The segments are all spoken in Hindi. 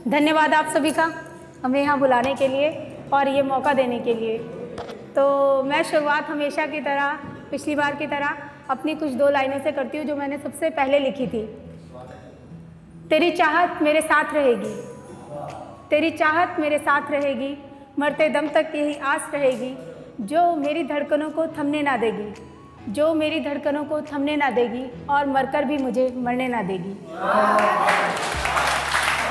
धन्यवाद आप सभी का हमें यहाँ बुलाने के लिए और ये मौका देने के लिए। तो मैं शुरुआत हमेशा की तरह, पिछली बार की तरह अपनी कुछ 2 लाइनों से करती हूँ जो मैंने सबसे पहले लिखी थी। तेरी चाहत मेरे साथ रहेगी, तेरी चाहत मेरे साथ रहेगी, मरते दम तक यही आस रहेगी, जो मेरी धड़कनों को थमने ना देगी, जो मेरी धड़कनों को थमने ना देगी और मरकर भी मुझे मरने ना देगी।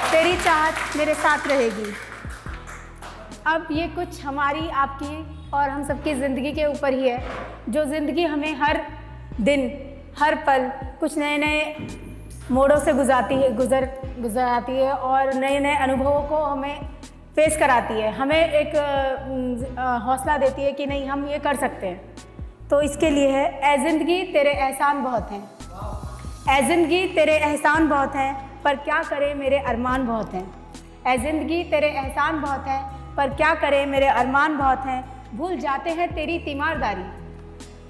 तेरी चाहत मेरे साथ रहेगी। अब ये कुछ हमारी, आपकी और हम सबकी ज़िंदगी के ऊपर ही है, जो ज़िंदगी हमें हर दिन, हर पल कुछ नए नए मोड़ों से गुजराती है और नए नए अनुभवों को हमें फेस कराती है, हमें एक हौसला देती है कि नहीं, हम ये कर सकते हैं। तो इसके लिए है, ऐ ज़िंदगी तेरे एहसान बहुत हैं, ऐ ज़िंदगी तेरे एहसान बहुत हैं, पर क्या करे मेरे अरमान बहुत हैं। ऐ ज़िंदगी तेरे एहसान बहुत हैं, पर क्या करे मेरे अरमान बहुत हैं। भूल जाते हैं तेरी तीमारदारी,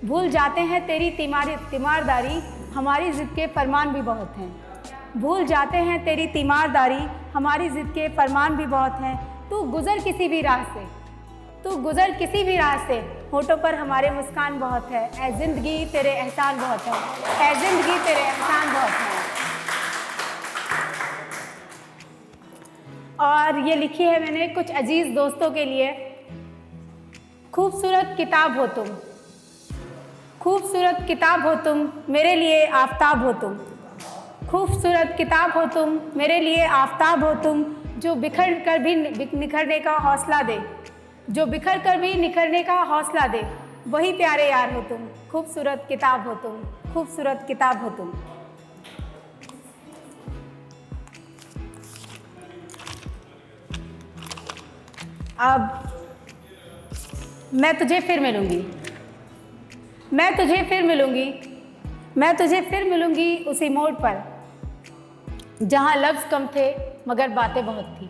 भूल जाते हैं तेरी तीमारदारी, हमारी ज़िद के फरमान भी बहुत हैं। भूल जाते हैं तेरी तीमारदारी, हमारी ज़िद के फरमान भी बहुत हैं। तू गुज़र किसी भी राह से, तू गुज़र किसी भी राह से, होठों पर हमारे मुस्कान बहुत है। ऐ ज़िंदगी तेरे एहसान बहुत हैं, ऐ ज़िंदगी तेरे एहसान बहुत हैं। और ये लिखी है मैंने कुछ अजीज़ दोस्तों के लिए। खूबसूरत किताब हो तुम, खूबसूरत किताब हो तुम, मेरे लिए आफताब हो तुम। खूबसूरत किताब हो तुम, मेरे लिए आफताब हो तुम, जो बिखर कर भी निखरने का हौसला दे, जो बिखर कर भी निखरने का हौसला दे, वही प्यारे यार हो तुम। खूबसूरत किताब हो तुम, खूबसूरत किताब हो तुम। अब मैं तुझे फिर मिलूँगी, मैं तुझे फिर मिलूँगी, मैं तुझे फिर मिलूँगी उसी मोड़ पर जहाँ लफ्ज़ कम थे मगर बातें बहुत थी।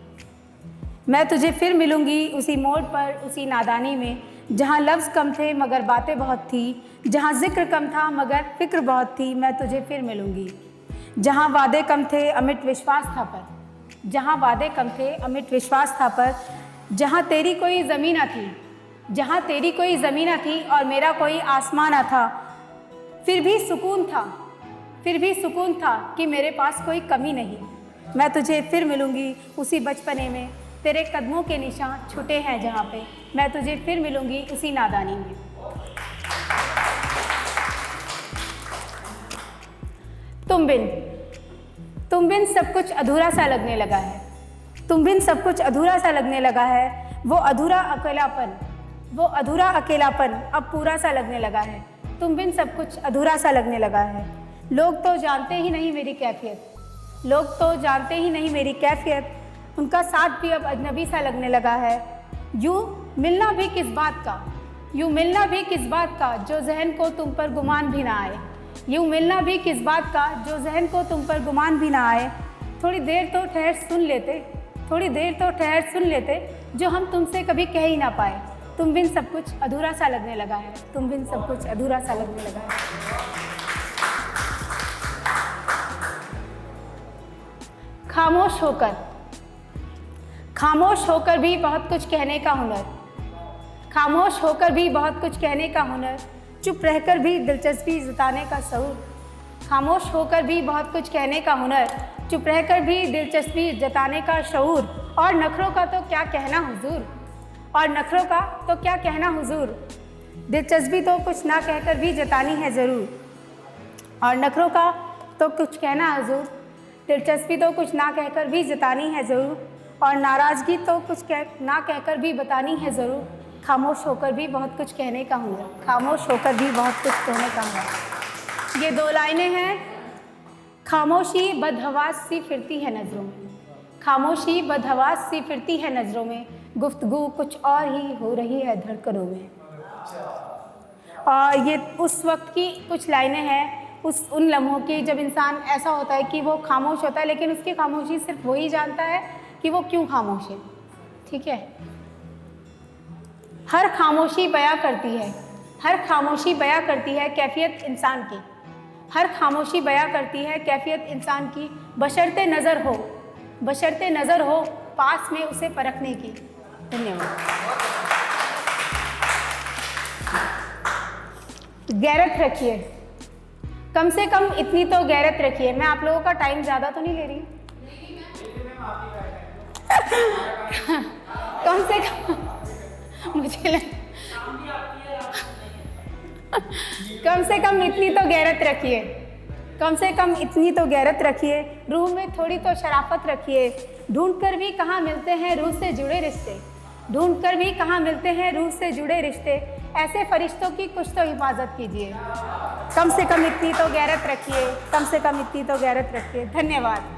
मैं तुझे फिर मिलूँगी उसी मोड़ पर, उसी नादानी में जहाँ लफ्ज़ कम थे मगर बातें बहुत थी, जहाँ ज़िक्र कम था मगर फ़िक्र बहुत थी। मैं तुझे फिर मिलूँगी जहाँ वादे कम थे अमिट विश्वास था पर, जहाँ वादे कम थे अमिट विश्वास था पर, जहाँ तेरी कोई ज़मीन न थी, जहाँ तेरी कोई ज़मीन न थी और मेरा कोई आसमान न था, फिर भी सुकून था, फिर भी सुकून था कि मेरे पास कोई कमी नहीं। मैं तुझे फिर मिलूँगी उसी बचपने में, तेरे कदमों के निशान छुटे हैं जहाँ पे। मैं तुझे फिर मिलूँगी उसी नादानी में। तुम बिन सब कुछ अधूरा सा लगने लगा है, तुम बिन सब कुछ अधूरा सा लगने लगा है। वो अधूरा अकेलापन, वो अधूरा अकेलापन अब पूरा सा लगने लगा है। तुम बिन सब कुछ अधूरा सा लगने लगा है। लोग तो जानते ही नहीं मेरी कैफियत, लोग तो जानते ही नहीं मेरी कैफियत, उनका साथ भी अब अजनबी सा लगने लगा है। यूँ मिलना भी किस बात का, यूँ मिलना भी किस बात का, जो जहन को तुम पर गुमान भी ना आए। यूँ मिलना भी किस बात का, जो जहन को तुम पर गुमान भी ना आए। थोड़ी देर तो ठहर सुन लेते, थोड़ी देर तो ठहर सुन लेते, जो हम तुमसे कभी कह ही ना पाए। तुम बिन सब कुछ अधूरा सा लगने लगा है, तुम बिन सब कुछ अधूरा सा लगने लगा है। खामोश होकर, खामोश होकर भी बहुत कुछ कहने का हुनर, खामोश होकर भी बहुत कुछ कहने का हुनर, चुप रहकर भी दिलचस्पी जताने का शऊर। खामोश होकर भी बहुत कुछ कहने का हुनर, चुप रहकर भी दिलचस्पी जताने का शऊर। और नखरों का तो क्या कहना हुजूर, और नखरों का तो क्या कहना हुजूर, दिलचस्पी तो कुछ ना कहकर भी जतानी है ज़रूर। और नखरों का तो कुछ कहना हुजूर, दिलचस्पी तो कुछ ना कहकर भी जतानी है ज़रूर। और नाराज़गी तो कुछ ना कहकर भी बतानी है ज़रूर। खामोश होकर भी बहुत कुछ कहने का हुनर, खामोश होकर भी बहुत कुछ कहने का हुनर। ये 2 लाइनें हैं। खामोशी बदहवास सी फिरती है नज़रों में, खामोशी बदहवास सी फिरती है नज़रों में, गुफ्तगू कुछ और ही हो रही है धड़कनों में। और ये उस वक्त की कुछ लाइनें हैं, उन लम्हों की जब इंसान ऐसा होता है कि वो खामोश होता है, लेकिन उसकी खामोशी सिर्फ वही जानता है कि वो क्यों खामोश है। ठीक है, हर खामोशी बयां करती है, हर खामोशी बयां करती है कैफियत इंसान की, हर खामोशी बयां करती है कैफियत इंसान की। बशर्ते नज़र हो, बशर्ते नज़र हो पास में उसे परखने की। धन्यवाद। गैरत रखिए, कम से कम इतनी तो गैरत रखिए। मैं आप लोगों का टाइम ज़्यादा तो नहीं ले रही हूँ। कम से कम मुझे कम से कम इतनी तो गैरत रखिए, कम से कम इतनी तो गैरत रखिए। रूह में थोड़ी तो शराफत रखिए। ढूंढ कर भी कहाँ मिलते हैं रूह से जुड़े रिश्ते, ढूंढ कर भी कहाँ मिलते हैं रूह से जुड़े रिश्ते। ऐसे फरिश्तों की कुछ तो हिफाजत कीजिए। कम से कम इतनी तो गैरत रखिए, कम से कम इतनी तो गैरत रखिए। धन्यवाद।